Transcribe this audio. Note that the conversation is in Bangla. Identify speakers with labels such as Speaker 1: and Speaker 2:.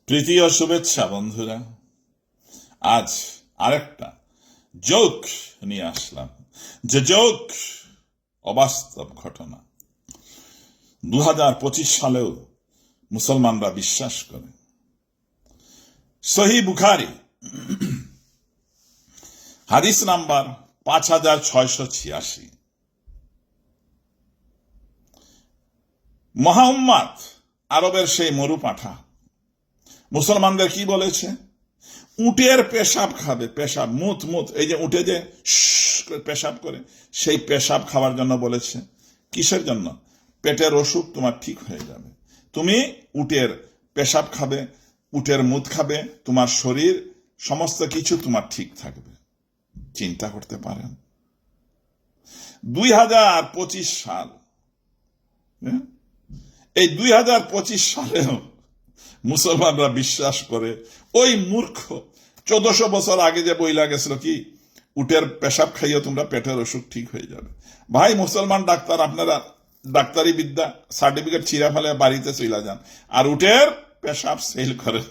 Speaker 1: প্রীতি ও শুভেচ্ছা বন্ধুরা। আজ আরেকটা জোক নিয়ে আসলাম, যে জোক অবাস্তব ঘটনা। 2025 সালেও মুসলমানরা বিশ্বাস করে। সহি বুখারী হাদিস নাম্বার 5686। মুহাম্মদ আরবের সেই মরু পাঠা মুসলমানদের কি বলেছে? উটের পেশাব খাবে, পেশাব, মুত মুত, এই যে উঠে যে পেশাব করে, সেই পেশাব খাওয়ার জন্য বলেছে। কিসের জন্য? পেটের অসুখ তোমার ঠিক হয়ে যাবে। তুমি উটের পেশাব খাবে, উটের মুত খাবে, তোমার শরীর সমস্ত কিছু তোমার ঠিক থাকবে। চিন্তা করতে পারেন 2025 সাল, এই 2025 সালেও মুসলমানরা বিশ্বাস করে। ওই মূর্খ 1400 বছর আগে যে বইলা গেছিল কি, উটের পেশাব খাইয়ে তোমরা পেটের অসুখ ঠিক হয়ে যাবে। ভাই মুসলমান ডাক্তার, আপনারা ডাক্তারি বিদ্যা সার্টিফিকেট ছিঁড়া ফেলে বাড়িতে চলে যান আর উটের পেশাব সেল করেন।